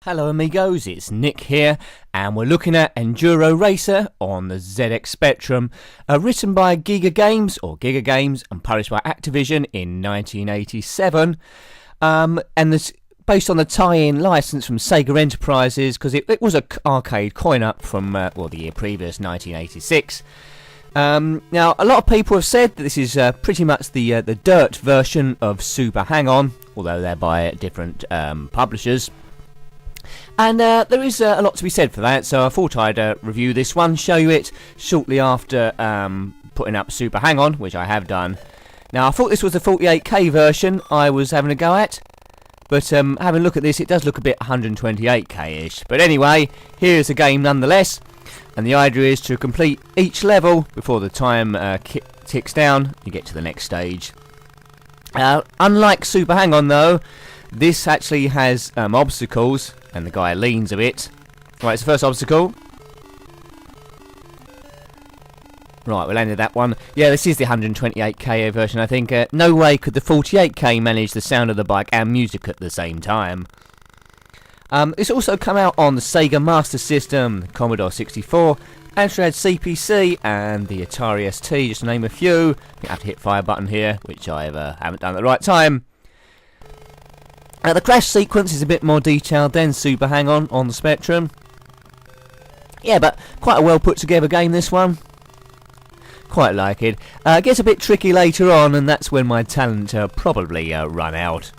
Hello amigos, it's Nick here, and we're looking at Enduro Racer on the ZX Spectrum, written by Giga Games and published by Activision in 1987, and this based on the tie-in license from Sega Enterprises, because it was an arcade coin-up from the year previous, 1986. Now, a lot of people have said that this is pretty much the dirt version of Super Hang-On, although they're by different publishers. And there is a lot to be said for that, so I thought I'd review this one, show you it shortly after putting up Super Hang-On, which I have done. Now, I thought this was the 48K version I was having a go at, but having a look at this, it does look a bit 128K-ish. But anyway, here's the game nonetheless, and the idea is to complete each level before the time ticks down, you get to the next stage. Unlike Super Hang-On though, this actually has obstacles, and the guy leans a bit. Right, it's the first obstacle. Right, we landed that one. Yeah, this is the 128K version, I think. No way could the 48K manage the sound of the bike and music at the same time. It's also come out on the Sega Master System, the Commodore 64, Amstrad CPC, and the Atari ST, just to name a few. You have to hit fire button here, which I haven't done at the right time. The crash sequence is a bit more detailed than Super Hang-On on the Spectrum. Yeah, but quite a well put together game, this one. Quite like it. It gets a bit tricky later on, and that's when my talent probably run out.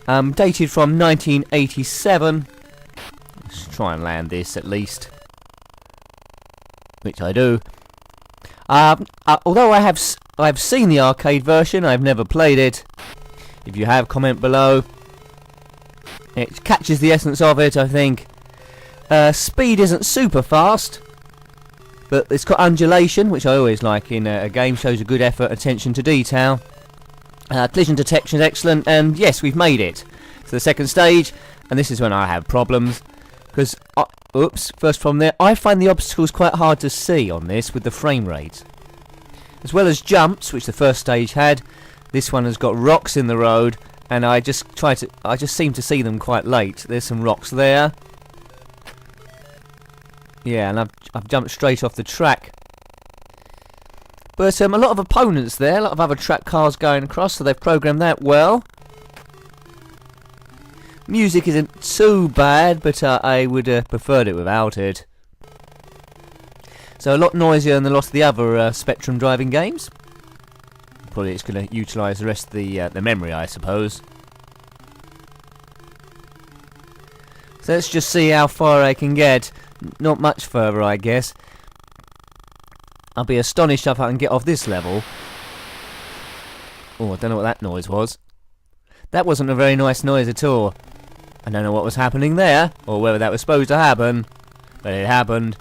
Dated from 1987. Let's try and land this at least, which I do. Although I've seen the arcade version, I've never played it. If you have, comment below. It catches the essence of it, I think. Speed isn't super fast, but it's got undulation, which I always like in a game. Shows a good effort, attention to detail. Collision detection is excellent, and yes, we've made it to the second stage, and this is when I have problems, because, first problem there, I find the obstacles quite hard to see on this with the frame rate. As well as jumps, which the first stage had, this one has got rocks in the road, and I just seem to see them quite late. There's some rocks there. Yeah, and I've jumped straight off the track. But a lot of opponents there, a lot of other track cars going across, so they've programmed that well. Music isn't too bad, but I would have preferred it without it. So a lot noisier than a lot of the other Spectrum driving games. Probably it's going to utilise the rest of the memory, I suppose. So let's just see how far I can get. Not much further, I guess. I'll be astonished if I can get off this level. Oh, I don't know what that noise was. That wasn't a very nice noise at all. I don't know what was happening there, or whether that was supposed to happen, but it happened.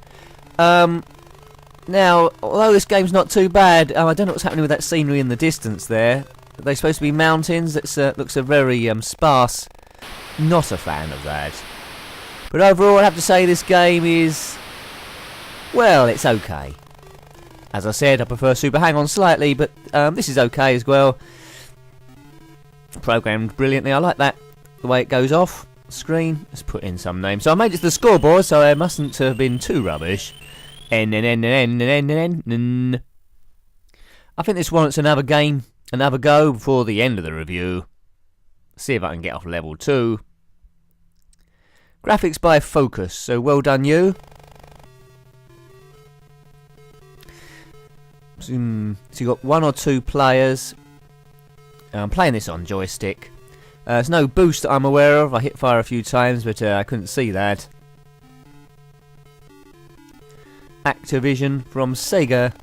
Now, although this game's not too bad, I don't know what's happening with that scenery in the distance there. Are they supposed to be mountains? It looks a very sparse. Not a fan of that. But overall, I have to say this game is, well, it's okay. As I said, I prefer Super Hang-On slightly, but this is okay as well. Programmed brilliantly. I like that, the way it goes off screen. Let's put in some names. So I made it to the scoreboard, so it mustn't have been too rubbish. I think this warrants another go before the end of the review. See if I can get off level 2. Graphics by Focus, so well done you. So you got 1 or 2 players. I'm playing this on joystick. There's no boost that I'm aware of. I hit fire a few times, but I couldn't see that. Activision from Sega.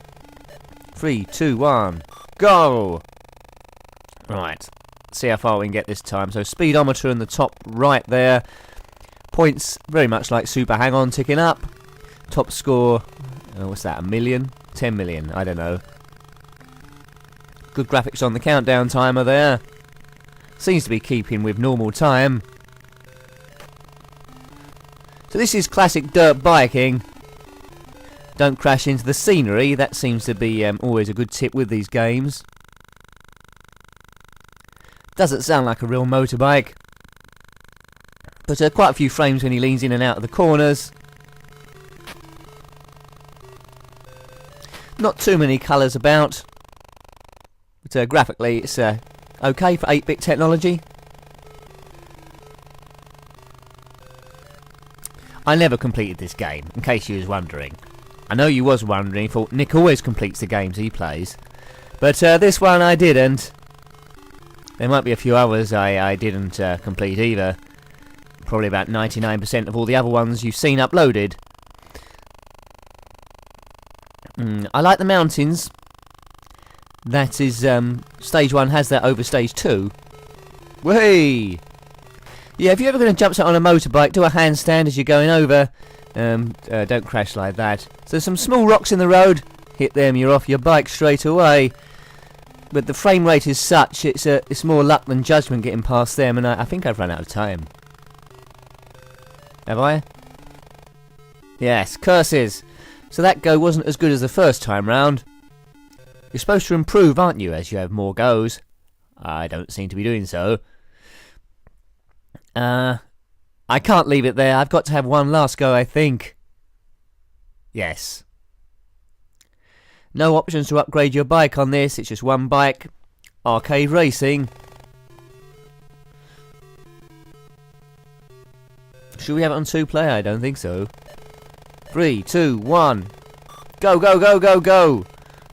3, 2, 1, go! Right, see how far we can get this time. So speedometer in the top right there. Points very much like Super Hang-On ticking up. Top score, what's that, 1 million? 10 million, I don't know. Good graphics on the countdown timer there. Seems to be keeping with normal time. So this is classic dirt biking. Don't crash into the scenery. That seems to be always a good tip with these games. Doesn't sound like a real motorbike. But quite a few frames when he leans in and out of the corners. Not too many colours about. But graphically it's okay for 8-bit technology. I never completed this game, in case you was wondering. I know you was wondering, thought Nick always completes the games he plays. But this one I didn't. There might be a few others I didn't complete either. Probably about 99% of all the other ones you've seen uploaded. I like the mountains. That is, stage 1 has that over stage 2. Whee! Yeah, if you're ever going to jump on a motorbike, do a handstand as you're going over. Don't crash like that. So some small rocks in the road, hit them, you're off your bike straight away. But the frame rate is such, it's more luck than judgment getting past them, and I think I've run out of time. Have I? Yes, curses. So that go wasn't as good as the first time round. You're supposed to improve, aren't you, as you have more goes? I don't seem to be doing so. I can't leave it there. I've got to have one last go, I think. Yes. No options to upgrade your bike on this. It's just one bike. Arcade racing. Should we have it on 2-player? I don't think so. 3, 2, 1. Go, go, go, go, go.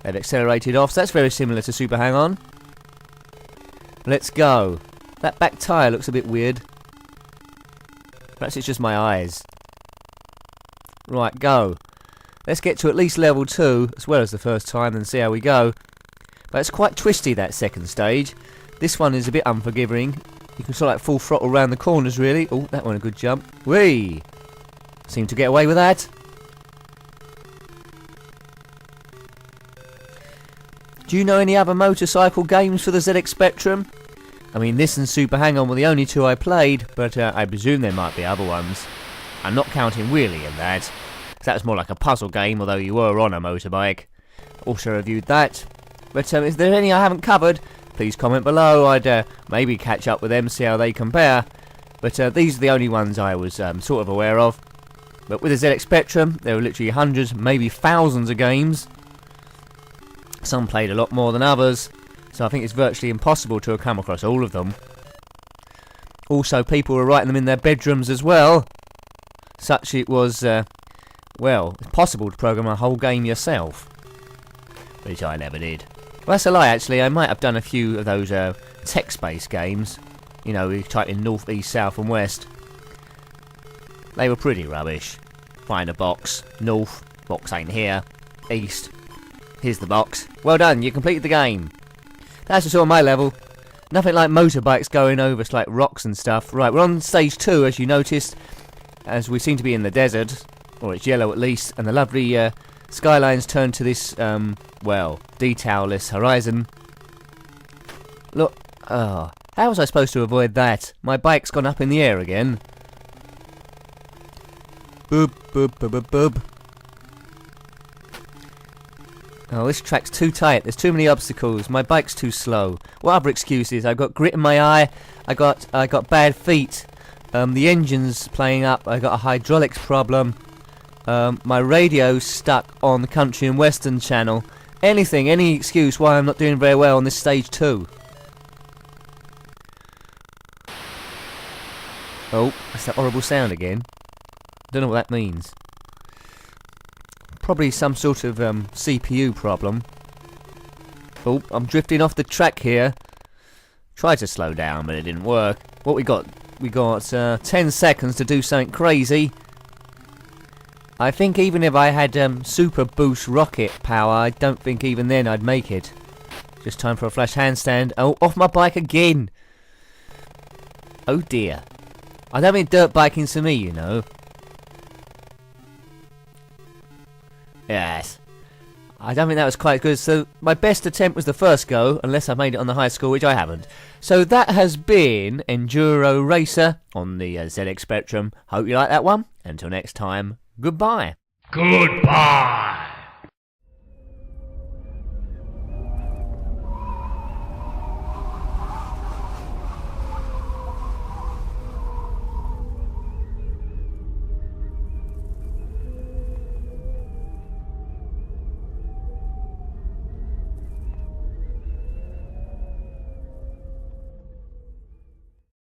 They've accelerated off. So that's very similar to Super Hang-On. Let's go. That back tyre looks a bit weird. Perhaps it's just my eyes. Right, go. Let's get to at least level 2, as well as the first time, and see how we go. But it's quite twisty, that second stage. This one is a bit unforgiving. You can sort of like full throttle around the corners, really. Oh, that one a good jump. Whee! Seem to get away with that. Do you know any other motorcycle games for the ZX Spectrum? I mean, this and Super Hang-On were the only two I played, but I presume there might be other ones. I'm not counting Wheelie in that. That was more like a puzzle game, although you were on a motorbike. Also reviewed that. But is there any I haven't covered? Please comment below. I'd maybe catch up with them, see how they compare. But these are the only ones I was sort of aware of. But with the ZX Spectrum, there were literally hundreds, maybe thousands of games. Some played a lot more than others, so I think it's virtually impossible to have come across all of them. Also, people were writing them in their bedrooms as well. Such it was, well, it's possible to program a whole game yourself. Which I never did. Well, that's a lie, actually. I might have done a few of those text-based games. You know, we type in north, east, south and west. They were pretty rubbish. Find a box. North. Box ain't here. East. Here's the box. Well done, you completed the game. That's just on my level. Nothing like motorbikes going over like rocks and stuff. Right, we're on stage 2, as you noticed. As we seem to be in the desert. Or it's yellow at least. And the lovely skylines turn to this, well, detailless horizon. Look. Oh, how was I supposed to avoid that? My bike's gone up in the air again. Boop, boop, boop, boop, boop. Oh, this track's too tight. There's too many obstacles. My bike's too slow. What other excuses? I've got grit in my eye. I got bad feet. The engine's playing up. I got a hydraulics problem. My radio's stuck on the country and western channel. Anything, any excuse why I'm not doing very well on this stage 2. Oh, that's that horrible sound again. Don't know what that means. Probably some sort of CPU problem. Oh, I'm drifting off the track here. Tried to slow down, but it didn't work. What we got? We got 10 seconds to do something crazy. I think even if I had super boost rocket power, I don't think even then I'd make it. Just time for a flash handstand. Oh, off my bike again. Oh dear. I don't mean dirt biking's for me, you know. Yes. I don't think that was quite good. So my best attempt was the first go, unless I made it on the high score, which I haven't. So that has been Enduro Racer on the ZX Spectrum. Hope you like that one. Until next time, goodbye. Goodbye.